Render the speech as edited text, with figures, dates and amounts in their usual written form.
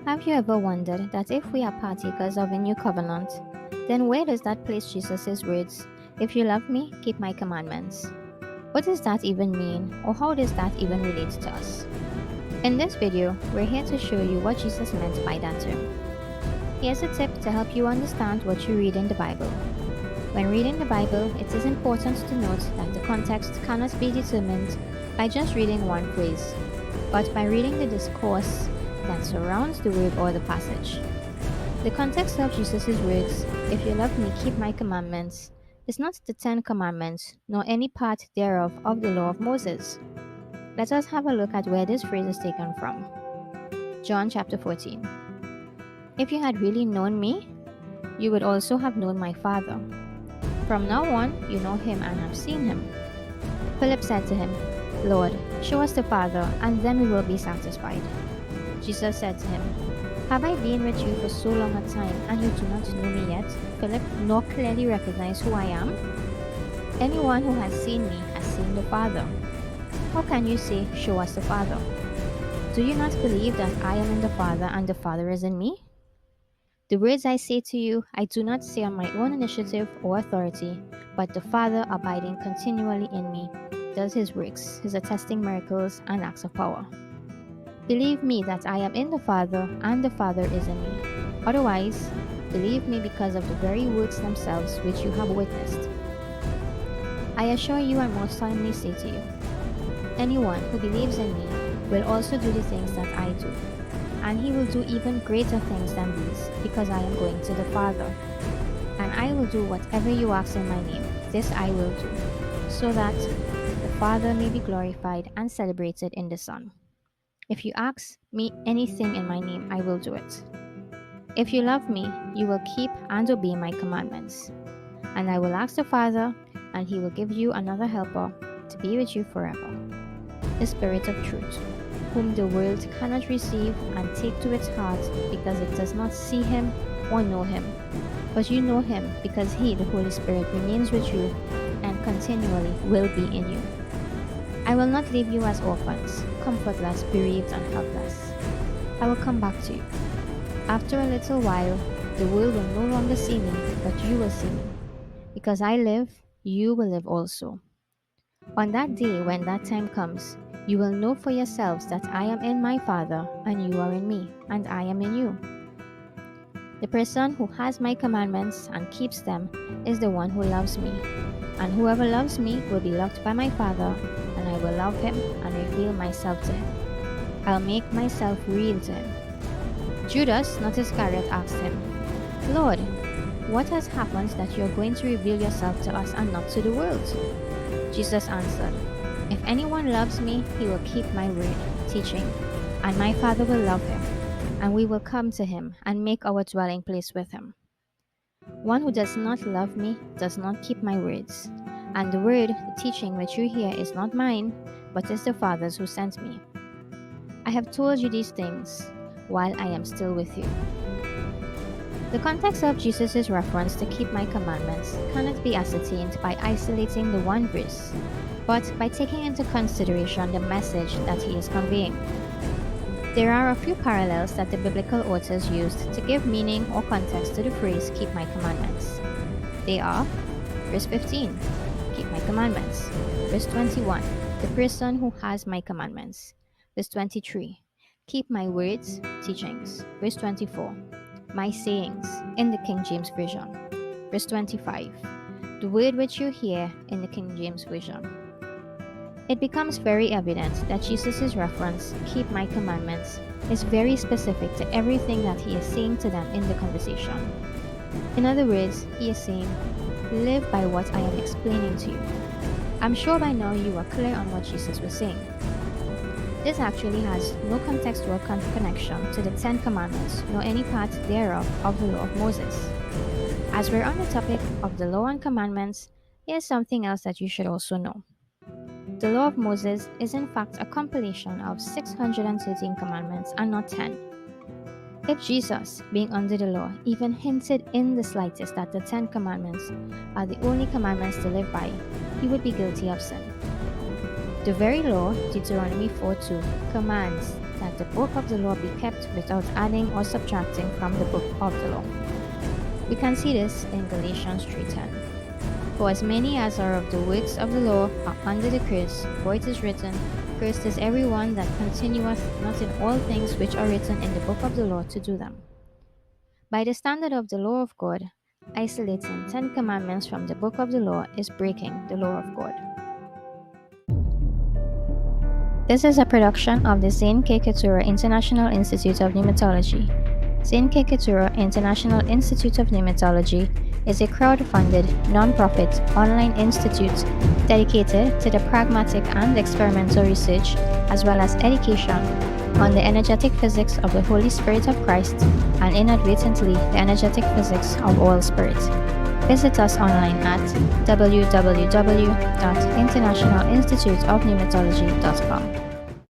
Have you ever wondered that if we are partakers of a new covenant, then where does that place Jesus' words, "If you love me, keep my commandments"? What does that even mean, or how does that even relate to us? In this video, we're here to show you what Jesus meant by that term. Here's a tip to help you understand what you read in the Bible. When reading the Bible, it is important to note that the context cannot be determined by just reading one phrase, but by reading the discourse that surrounds the word or the passage. The context of Jesus' words, "If you love me, keep my commandments," is not the Ten Commandments, nor any part thereof of the law of Moses. Let us have a look at where this phrase is taken from. John chapter 14. "If you had really known me, you would also have known my Father. From now on, you know him and have seen him." Philip said to him, "Lord, show us the Father, and then we will be satisfied." Jesus said to him, "Have I been with you for so long a time, and you do not know me yet, Philip, nor clearly recognize who I am? Anyone who has seen me has seen the Father. How can you say, 'Show us the Father'? Do you not believe that I am in the Father and the Father is in me? The words I say to you, I do not say on my own initiative or authority, but the Father abiding continually in me does his works, his attesting miracles and acts of power. Believe me that I am in the Father and the Father is in me. Otherwise, believe me because of the very works themselves which you have witnessed. I assure you and most solemnly say to you, anyone who believes in me will also do the things that I do, and he will do even greater things than these, because I am going to the Father. And I will do whatever you ask in my name, this I will do, so that the Father may be glorified and celebrated in the Son. If you ask me anything in my name, I will do it. If you love me, you will keep and obey my commandments. And I will ask the Father, and he will give you another helper to be with you forever, the Spirit of truth, whom the world cannot receive and take to its heart, because it does not see him or know him. But you know him, because he, the Holy Spirit, remains with you and continually will be in you. I will not leave you as orphans, comfortless, bereaved, and helpless. I will come back to you. After a little while, the world will no longer see me, but you will see me. Because I live, you will live also. On that day, when that time comes, you will know for yourselves that I am in my Father, and you are in me, and I am in you. The person who has my commandments and keeps them is the one who loves me. And whoever loves me will be loved by my Father, and I will love him and reveal myself to him. I'll make myself real to him. Judas, not Iscariot, asked him, "Lord, what has happened that you are going to reveal yourself to us and not to the world?" Jesus answered, "If anyone loves me, he will keep my word, teaching, and my Father will love him, and we will come to him and make our dwelling place with him. One who does not love me does not keep my words, and the word, the teaching which you hear is not mine, but is the Father's who sent me. I have told you these things while I am still with you." The context of Jesus' reference to keep my commandments cannot be ascertained by isolating the one verse, but by taking into consideration the message that he is conveying. There are a few parallels that the biblical authors used to give meaning or context to the phrase "keep my commandments." They are: verse 15, "Keep my commandments." Verse 21, "The person who has my commandments." Verse 23, "Keep my words, teachings." Verse 24, "My sayings," in the King James Version. Verse 25, "The word which you hear," in the King James Version. It becomes very evident that Jesus' reference, "keep my commandments," is very specific to everything that he is saying to them in the conversation. In other words, he is saying, live by what I am explaining to you. I'm sure by now you are clear on what Jesus was saying. This actually has no contextual connection to the Ten Commandments, nor any part thereof of the law of Moses. As we're on the topic of the law and commandments, here's something else that you should also know. The law of Moses is in fact a compilation of 613 commandments and not 10. If Jesus, being under the law, even hinted in the slightest that the 10 commandments are the only commandments to live by, he would be guilty of sin. The very law, Deuteronomy 4:2, commands that the book of the law be kept without adding or subtracting from the book of the law. We can see this in Galatians 3:10. For as many as are of the works of the law are under the curse, for it is written, Cursed is everyone that continueth not in all things which are written in the book of the law to do them. By the standard of the law of God, isolating 10 commandments from the book of the law is breaking the law of God. This is a production of the Zane K. Keturah International Institute of Pneumatology. Zane K. Keturah International Institute of Pneumatology is a crowd-funded, non-profit online institute dedicated to the pragmatic and experimental research as well as education on the energetic physics of the Holy Spirit of Christ and inadvertently the energetic physics of all spirits. Visit us online at www.internationalinstituteofpneumatology.com.